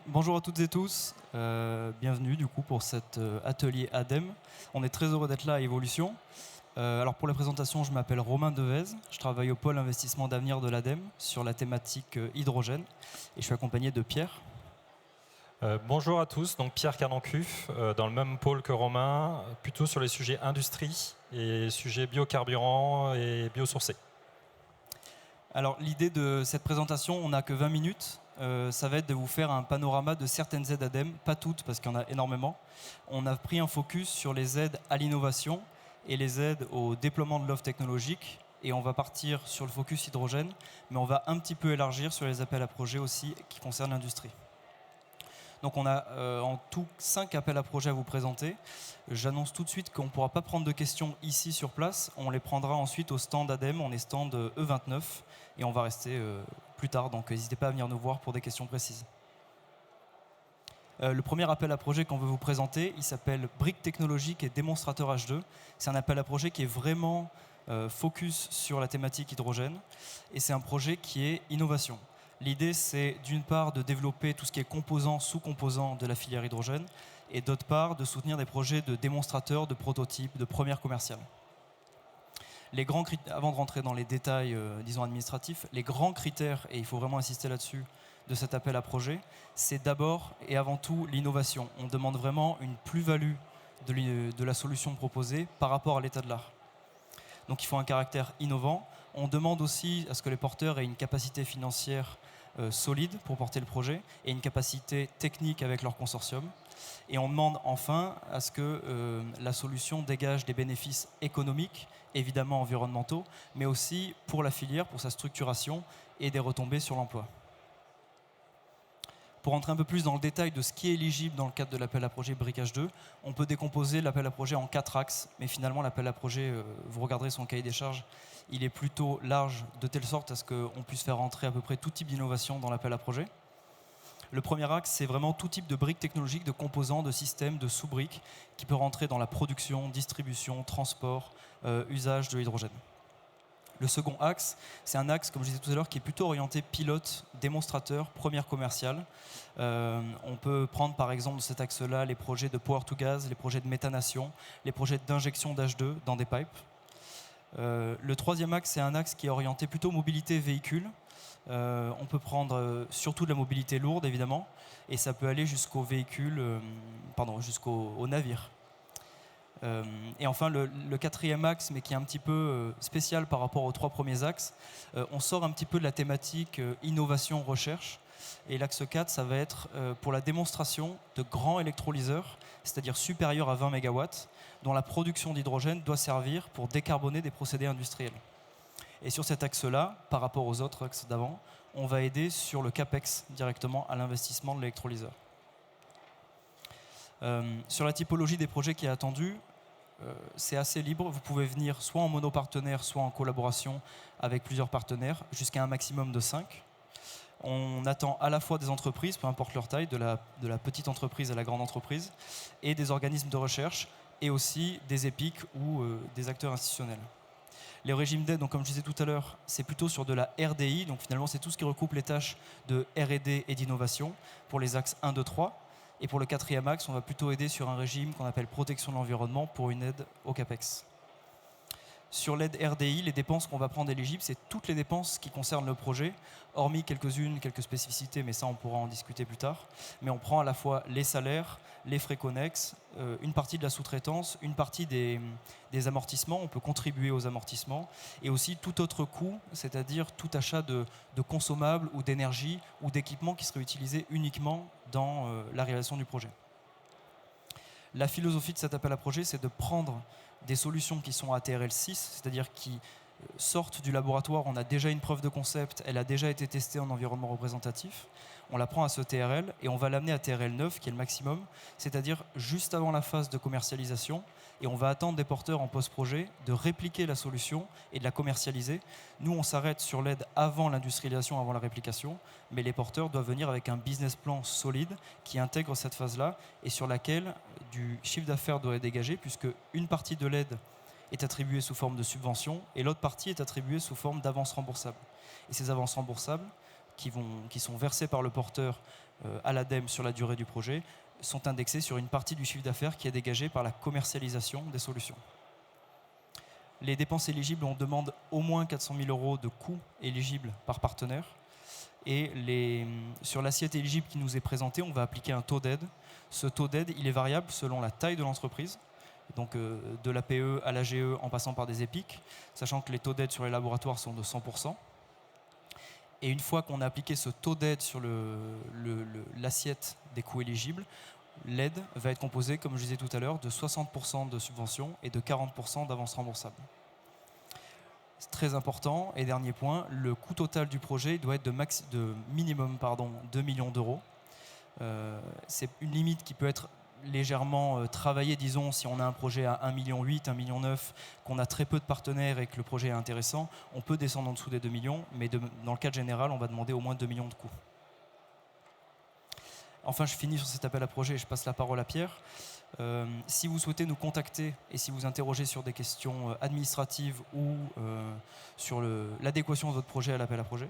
Bonjour à toutes et tous. Bienvenue du coup pour cet atelier ADEME. On est très heureux d'être là à Evolution. Alors pour la présentation, je m'appelle Romain Devez. Je travaille au pôle investissement d'avenir de l'ADEME sur la thématique hydrogène et je suis accompagné de Pierre. Bonjour à tous, donc Pierre Carnancuf, dans le même pôle que Romain, plutôt sur les sujets industrie et sujets biocarburants et biosourcés. Alors l'idée de cette présentation, on n'a que 20 minutes. Ça va être de vous faire un panorama de certaines aides ADEME, pas toutes parce qu'il y en a énormément. On a pris un focus sur les aides à l'innovation et les aides au déploiement de l'offre technologique. Et on va partir sur le focus hydrogène, mais on va un petit peu élargir sur les appels à projets aussi qui concernent l'industrie. Donc on a en tout 5 appels à projets à vous présenter. J'annonce tout de suite qu'on ne pourra pas prendre de questions ici sur place. On les prendra ensuite au stand ADEME. On est stand E29 et on va rester plus tard. Donc n'hésitez pas à venir nous voir pour des questions précises. Le premier appel à projet qu'on veut vous présenter, il s'appelle Briques technologiques et démonstrateur H2. C'est un appel à projet qui est vraiment focus sur la thématique hydrogène et c'est un projet qui est innovation. L'idée, c'est d'une part de développer tout ce qui est composants, sous-composants de la filière hydrogène, et d'autre part de soutenir des projets de démonstrateurs, de prototypes, de premières commerciales. Avant de rentrer dans les détails, disons administratifs, les grands critères, et il faut vraiment insister là-dessus, de cet appel à projet, c'est d'abord et avant tout l'innovation. On demande vraiment une plus-value de la solution proposée par rapport à l'état de l'art. Donc il faut un caractère innovant. On demande aussi à ce que les porteurs aient une capacité financière solide pour porter le projet et une capacité technique avec leur consortium. Et on demande enfin à ce que la solution dégage des bénéfices économiques, évidemment environnementaux, mais aussi pour la filière, pour sa structuration et des retombées sur l'emploi. Pour rentrer un peu plus dans le détail de ce qui est éligible dans le cadre de l'appel à projet Briquage 2, on peut décomposer l'appel à projet en 4 axes, mais finalement l'appel à projet, vous regarderez son cahier des charges, il est plutôt large de telle sorte à ce qu'on puisse faire rentrer à peu près tout type d'innovation dans l'appel à projet. Le premier axe, c'est vraiment tout type de briques technologiques, de composants, de systèmes, de sous-briques qui peut rentrer dans la production, distribution, transport, usage de l'hydrogène. Le second axe, c'est un axe, comme je disais tout à l'heure, qui est plutôt orienté pilote, démonstrateur, première commerciale. On peut prendre par exemple de cet axe-là les projets de power to gas, les projets de méthanation, les projets d'injection d'H2 dans des pipes. Le troisième axe, c'est un axe qui est orienté plutôt mobilité véhicule. On peut prendre surtout de la mobilité lourde, évidemment, et ça peut aller jusqu'au véhicule, jusqu'au navire. Et enfin, le quatrième axe, mais qui est un petit peu spécial par rapport aux 3 premiers axes, on sort un petit peu de la thématique innovation-recherche. Et l'axe 4, ça va être pour la démonstration de grands électrolyseurs, c'est-à-dire supérieurs à 20 MW, dont la production d'hydrogène doit servir pour décarboner des procédés industriels. Et sur cet axe-là, par rapport aux autres axes d'avant, on va aider sur le CAPEX directement à l'investissement de l'électrolyseur. Sur la typologie des projets qui est attendue, c'est assez libre. Vous pouvez venir soit en monopartenaire, soit en collaboration avec plusieurs partenaires, jusqu'à un maximum de 5. On attend à la fois des entreprises, peu importe leur taille, de la petite entreprise à la grande entreprise, et des organismes de recherche, et aussi des EPIC ou des acteurs institutionnels. Les régimes d'aide, donc comme je disais tout à l'heure, c'est plutôt sur de la RDI, donc finalement c'est tout ce qui recoupe les tâches de R&D et d'innovation pour les axes 1, 2, 3. Et pour le quatrième axe, on va plutôt aider sur un régime qu'on appelle protection de l'environnement pour une aide au CAPEX. Sur l'aide RDI, les dépenses qu'on va prendre éligibles, c'est toutes les dépenses qui concernent le projet, hormis quelques spécificités, mais ça on pourra en discuter plus tard. Mais on prend à la fois les salaires, les frais connexes, une partie de la sous-traitance, une partie des amortissements, on peut contribuer aux amortissements, et aussi tout autre coût, c'est-à-dire tout achat de consommables ou d'énergie ou d'équipements qui seraient utilisés uniquement dans la réalisation du projet. La philosophie de cet appel à projet, c'est de prendre des solutions qui sont à TRL 6, c'est-à-dire qui sortent du laboratoire, on a déjà une preuve de concept, elle a déjà été testée en environnement représentatif, on la prend à ce TRL et on va l'amener à TRL 9, qui est le maximum, c'est-à-dire juste avant la phase de commercialisation, et on va attendre des porteurs en post-projet de répliquer la solution et de la commercialiser. Nous, on s'arrête sur l'aide avant l'industrialisation, avant la réplication, mais les porteurs doivent venir avec un business plan solide qui intègre cette phase-là et sur laquelle du chiffre d'affaires doit être dégagé, puisque une partie de l'aide est attribuée sous forme de subvention et l'autre partie est attribuée sous forme d'avances remboursables. Et ces avances remboursables, qui sont versés par le porteur à l'ADEME sur la durée du projet sont indexés sur une partie du chiffre d'affaires qui est dégagé par la commercialisation des solutions. Les dépenses éligibles, on demande au moins 400 000 € de coûts éligibles par partenaire. Et sur l'assiette éligible qui nous est présentée, on va appliquer un taux d'aide. Ce taux d'aide, il est variable selon la taille de l'entreprise, donc de l'APE à l'AGE en passant par des EPIC, sachant que les taux d'aide sur les laboratoires sont de 100%. Et une fois qu'on a appliqué ce taux d'aide sur l'assiette des coûts éligibles, l'aide va être composée, comme je disais tout à l'heure, de 60% de subventions et de 40% d'avances remboursables. C'est très important. Et dernier point, le coût total du projet doit être de minimum 2 millions d'euros. C'est une limite qui peut être légèrement travaillée, disons, si on a un projet à 1,8 million, 1,9 million, qu'on a très peu de partenaires et que le projet est intéressant, on peut descendre en dessous des 2 millions, mais dans le cadre général, on va demander au moins 2 millions de coûts. Enfin, je finis sur cet appel à projet et je passe la parole à Pierre. Si vous souhaitez nous contacter et si vous interrogez sur des questions administratives ou sur l'adéquation de votre projet à l'appel à projet,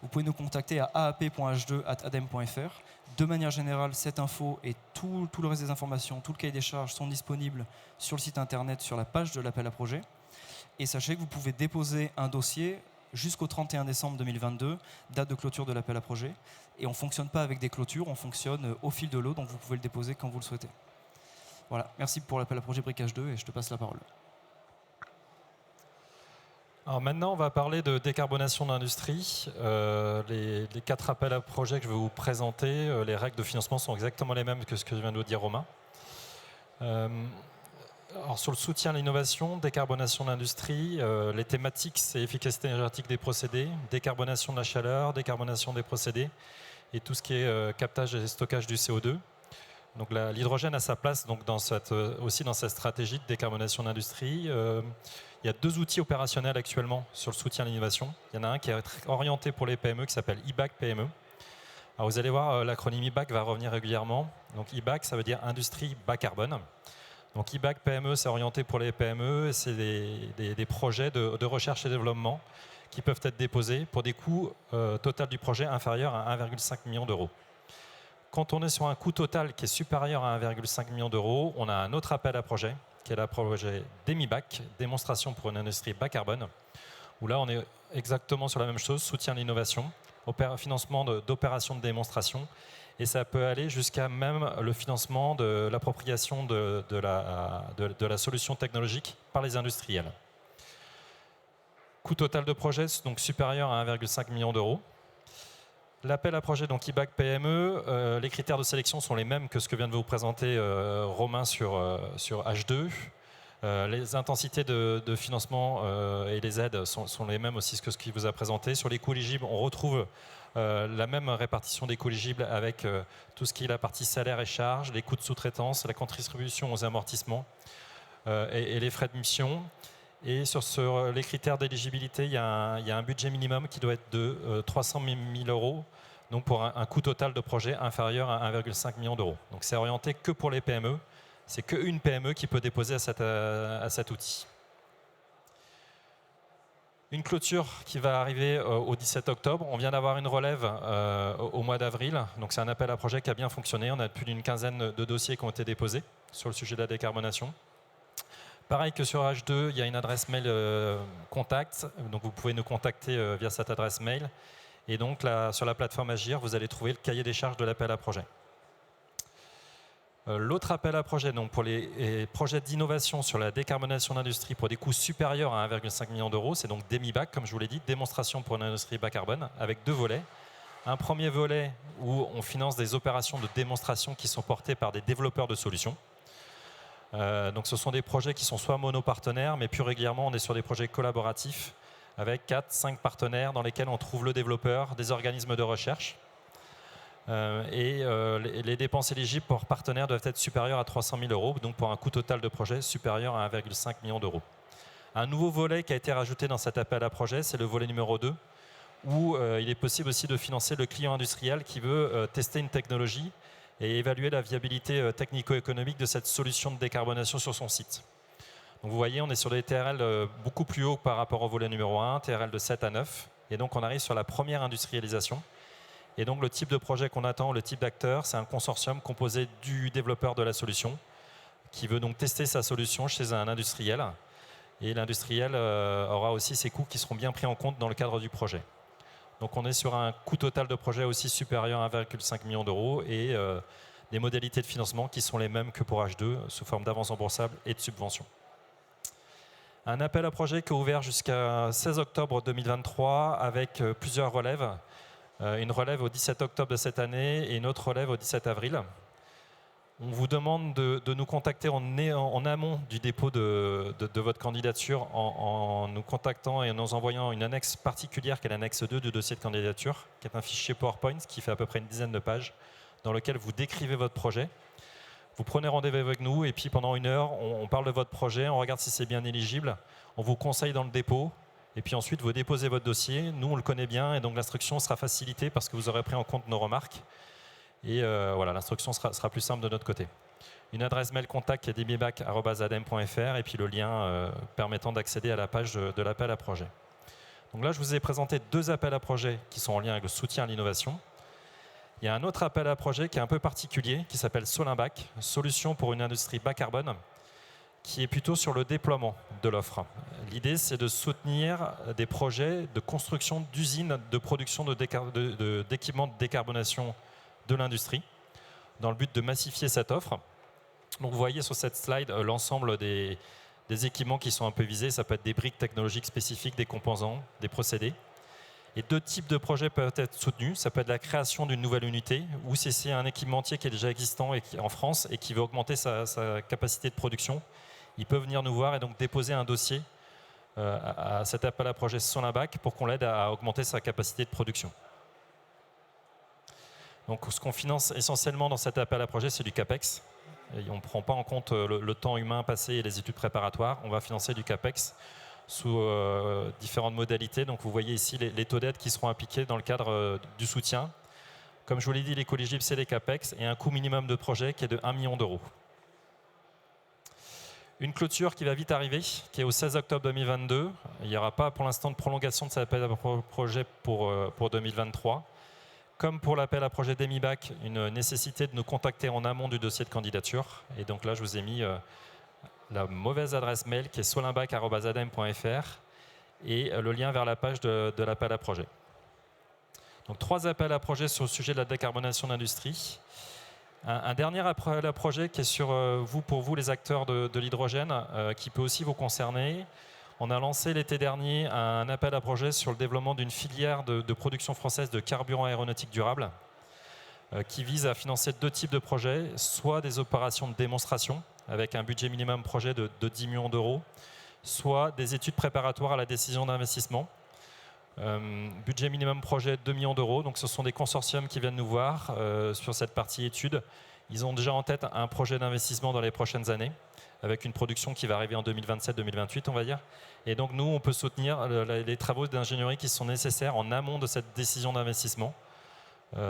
vous pouvez nous contacter à aap.h2@adem.fr. De manière générale, cette info et tout le reste des informations, tout le cahier des charges sont disponibles sur le site internet, sur la page de l'appel à projet. Et sachez que vous pouvez déposer un dossier jusqu'au 31 décembre 2022, date de clôture de l'appel à projet. Et on ne fonctionne pas avec des clôtures, on fonctionne au fil de l'eau, donc vous pouvez le déposer quand vous le souhaitez. Voilà, merci pour l'appel à projet Briquage 2 et je te passe la parole. Alors maintenant, on va parler de décarbonation de l'industrie. Les 4 appels à projets que je vais vous présenter, les règles de financement sont exactement les mêmes que ce que vient de vous dire Romain. Alors sur le soutien à l'innovation, décarbonation de l'industrie, les thématiques, c'est efficacité énergétique des procédés, décarbonation de la chaleur, décarbonation des procédés et tout ce qui est captage et stockage du CO2. Donc l'hydrogène a sa place donc aussi dans cette stratégie de décarbonation de l'industrie. Il y a 2 outils opérationnels actuellement sur le soutien à l'innovation. Il y en a un qui est orienté pour les PME qui s'appelle IBAC PME. Alors vous allez voir, l'acronyme IBAC va revenir régulièrement. Donc IBAC, ça veut dire industrie bas carbone. Donc IBAC PME, c'est orienté pour les PME et c'est des projets de recherche et développement qui peuvent être déposés pour des coûts total du projet inférieurs à 1,5 million d'euros. Quand on est sur un coût total qui est supérieur à 1,5 million d'euros, on a un autre appel à projet qui est le projet DEMIBAC, démonstration pour une industrie bas carbone, où là on est exactement sur la même chose, soutien à l'innovation, financement d'opérations de démonstration. Et ça peut aller jusqu'à même le financement de l'appropriation de la solution technologique par les industriels. Coût total de projet donc supérieur à 1,5 million d'euros. L'appel à projet donc IBAC PME, les critères de sélection sont les mêmes que ce que vient de vous présenter Romain sur H2. Les intensités de financement et les aides sont les mêmes aussi que ce qu'il vous a présenté. Sur les coûts éligibles, on retrouve la même répartition des coûts éligibles avec tout ce qui est la partie salaire et charges, les coûts de sous-traitance, la contribution aux amortissements et les frais de mission. Et sur les critères d'éligibilité, il y a un budget minimum qui doit être de 300 000 euros, donc pour un coût total de projet inférieur à 1,5 million d'euros. Donc c'est orienté que pour les PME. C'est qu'une PME qui peut déposer à cet outil. Une clôture qui va arriver au 17 octobre. On vient d'avoir une relève au mois d'avril. Donc c'est un appel à projet qui a bien fonctionné. On a plus d'une quinzaine de dossiers qui ont été déposés sur le sujet de la décarbonation. Pareil que sur H2, il y a une adresse mail contact. Donc vous pouvez nous contacter via cette adresse mail. Et donc là, sur la plateforme Agir, vous allez trouver le cahier des charges de l'appel à projet. L'autre appel à projet, donc pour les projets d'innovation sur la décarbonation d'industrie pour des coûts supérieurs à 1,5 million d'euros, c'est donc DEMIBAC, comme je vous l'ai dit, démonstration pour une industrie bas carbone, avec 2 volets. Un premier volet où on finance des opérations de démonstration qui sont portées par des développeurs de solutions. Donc ce sont des projets qui sont soit monopartenaires, mais plus régulièrement on est sur des projets collaboratifs avec 4-5 partenaires dans lesquels on trouve le développeur, des organismes de recherche. Les dépenses éligibles pour partenaires doivent être supérieures à 300 000 euros, donc pour un coût total de projet supérieur à 1,5 million d'euros. Un nouveau volet qui a été rajouté dans cet appel à projet, c'est le volet numéro 2, où il est possible aussi de financer le client industriel qui veut tester une technologie et évaluer la viabilité technico-économique de cette solution de décarbonation sur son site. Donc vous voyez, on est sur des TRL beaucoup plus hauts par rapport au volet numéro 1, TRL de 7 à 9, et donc on arrive sur la première industrialisation. Et donc le type de projet qu'on attend, le type d'acteur, c'est un consortium composé du développeur de la solution qui veut donc tester sa solution chez un industriel. Et l'industriel aura aussi ses coûts qui seront bien pris en compte dans le cadre du projet. Donc on est sur un coût total de projet aussi supérieur à 1,5 million d'euros et des modalités de financement qui sont les mêmes que pour H2 sous forme d'avance remboursable et de subvention. Un appel à projet qui est ouvert jusqu'à 16 octobre 2023 avec plusieurs relèves. Une relève au 17 octobre de cette année et une autre relève au 17 avril. On vous demande de nous contacter en amont du dépôt de votre candidature en nous contactant et en nous envoyant une annexe particulière qui est l'annexe 2 du dossier de candidature, qui est un fichier PowerPoint qui fait à peu près une dizaine de pages, dans lequel vous décrivez votre projet. Vous prenez rendez-vous avec nous et puis pendant 1 heure, on parle de votre projet, on regarde si c'est bien éligible, on vous conseille dans le dépôt. Et puis ensuite, vous déposez votre dossier. Nous, on le connaît bien et donc l'instruction sera facilitée parce que vous aurez pris en compte nos remarques. Et voilà, l'instruction sera plus simple de notre côté. Une adresse mail contact qui est demibac@adem.fr et puis le lien permettant d'accéder à la page de l'appel à projet. Donc là, je vous ai présenté 2 appels à projet qui sont en lien avec le soutien à l'innovation. Il y a un autre appel à projet qui est un peu particulier, qui s'appelle Solinbac, solution pour une industrie bas carbone, qui est plutôt sur le déploiement de l'offre. L'idée, c'est de soutenir des projets de construction d'usines de production d'équipements de décarbonation de l'industrie, dans le but de massifier cette offre. Donc, vous voyez sur cette slide l'ensemble des équipements qui sont un peu visés. Ça peut être des briques technologiques spécifiques, des composants, des procédés. Et 2 types de projets peuvent être soutenus. Ça peut être la création d'une nouvelle unité, ou si c'est un équipementier qui est déjà existant en France et qui veut augmenter sa capacité de production. Il peut venir nous voir et donc déposer un dossier à cet appel à projet Solinbac pour qu'on l'aide à augmenter sa capacité de production. Donc, ce qu'on finance essentiellement dans cet appel à projet, c'est du CAPEX. Et on ne prend pas en compte le temps humain passé et les études préparatoires. On va financer du CAPEX sous différentes modalités. Donc, vous voyez ici les taux d'aide qui seront appliqués dans le cadre du soutien. Comme je vous l'ai dit, les co-éligibles, c'est les CAPEX et un coût minimum de projet qui est de 1 million d'euros. Une clôture qui va vite arriver, qui est au 16 octobre 2022. Il n'y aura pas pour l'instant de prolongation de cet appel à projet pour 2023. Comme pour l'appel à projet Demibac, une nécessité de nous contacter en amont du dossier de candidature. Et donc là, je vous ai mis la mauvaise adresse mail qui est solinbac@adem.fr et le lien vers la page de l'appel à projet. Donc 3 appels à projet sur le sujet de la décarbonation de l'industrie. Un dernier appel à projet qui est sur pour vous les acteurs de l'hydrogène, qui peut aussi vous concerner. On a lancé l'été dernier un appel à projet sur le développement d'une filière de production française de carburant aéronautique durable qui vise à financer 2 types de projets, soit des opérations de démonstration avec un budget minimum projet de 10 millions d'euros, soit des études préparatoires à la décision d'investissement. Budget minimum projet 2 millions d'euros, donc ce sont des consortiums qui viennent nous voir sur cette partie études. Ils ont déjà en tête un projet d'investissement dans les prochaines années, avec une production qui va arriver en 2027-2028, on va dire. Et donc nous, on peut soutenir les travaux d'ingénierie qui sont nécessaires en amont de cette décision d'investissement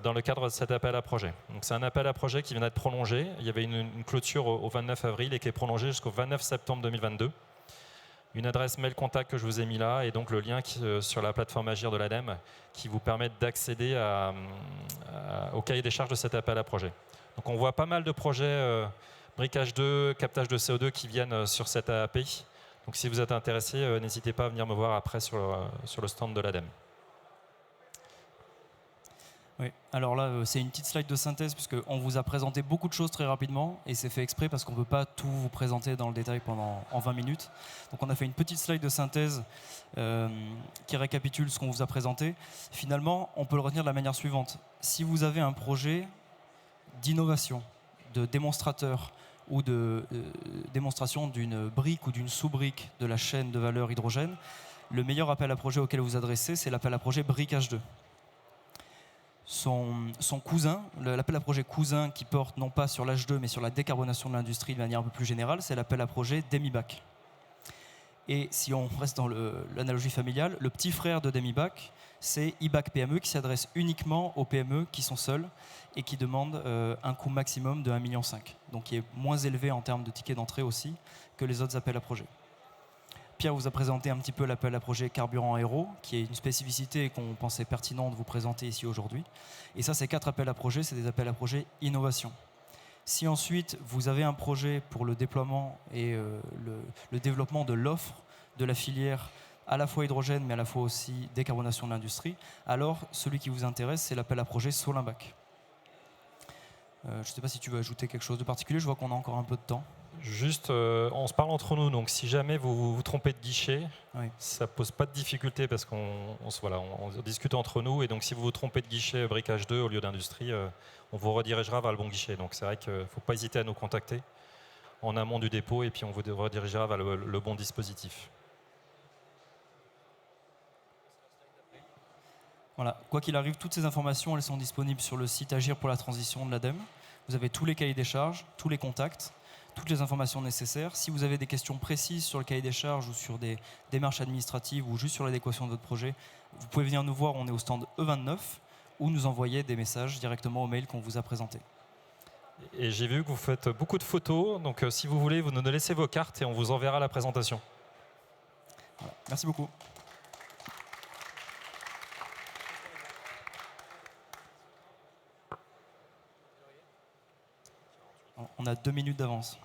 dans le cadre de cet appel à projet. Donc c'est un appel à projet qui vient d'être prolongé. Il y avait une clôture au 29 avril et qui est prolongée jusqu'au 29 septembre 2022. Une adresse mail contact que je vous ai mis là et donc le lien sur la plateforme Agir de l'ADEME qui vous permet d'accéder au cahier des charges de cet appel à projet. Donc on voit pas mal de projets briquage 2, captage de CO2 qui viennent sur cette API. Donc si vous êtes intéressé, n'hésitez pas à venir me voir après sur le stand de l'ADEME. Oui, alors là, c'est une petite slide de synthèse puisqu'on vous a présenté beaucoup de choses très rapidement et c'est fait exprès parce qu'on ne peut pas tout vous présenter dans le détail en 20 minutes. Donc on a fait une petite slide de synthèse qui récapitule ce qu'on vous a présenté. Finalement, on peut le retenir de la manière suivante. Si vous avez un projet d'innovation, de démonstrateur ou de démonstration d'une brique ou d'une sous-brique de la chaîne de valeur hydrogène, le meilleur appel à projet auquel vous adressez, c'est l'appel à projet briquage 2. Son cousin, l'appel à projet cousin qui porte non pas sur l'H2 mais sur la décarbonation de l'industrie de manière un peu plus générale, c'est l'appel à projet Demibac. Et si on reste dans l'analogie familiale, le petit frère de Demibac, c'est IBAC PME qui s'adresse uniquement aux PME qui sont seules et qui demandent un coût maximum de 1,5 million, donc qui est moins élevé en termes de tickets d'entrée aussi que les autres appels à projet. Pierre vous a présenté un petit peu l'appel à projet carburant aéro, qui est une spécificité qu'on pensait pertinent de vous présenter ici aujourd'hui. Et ça, ces 4 appels à projet, c'est des appels à projet innovation. Si ensuite vous avez un projet pour le déploiement et le développement de l'offre de la filière, à la fois hydrogène, mais à la fois aussi décarbonation de l'industrie, alors celui qui vous intéresse, c'est l'appel à projet Solimbac. Je ne sais pas si tu veux ajouter quelque chose de particulier, je vois qu'on a encore un peu de temps. Juste, on se parle entre nous, donc si jamais vous vous trompez de guichet, Oui. ça ne pose pas de difficulté parce qu'on discute entre nous, et donc si vous vous trompez de guichet briquage 2 au lieu d'industrie, on vous redirigera vers le bon guichet. Donc c'est vrai qu'il ne faut pas hésiter à nous contacter en amont du dépôt, et puis on vous redirigera vers le bon dispositif. Voilà. Quoi qu'il arrive, toutes ces informations, elles sont disponibles sur le site Agir pour la transition de l'ADEME. Vous avez tous les cahiers des charges, tous les contacts, toutes les informations nécessaires. Si vous avez des questions précises sur le cahier des charges ou sur des démarches administratives ou juste sur l'adéquation de votre projet, vous pouvez venir nous voir, on est au stand E29, ou nous envoyer des messages directement au mail qu'on vous a présenté. Et j'ai vu que vous faites beaucoup de photos, donc si vous voulez, vous nous laissez vos cartes et on vous enverra la présentation. Voilà. Merci beaucoup. On a 2 minutes d'avance.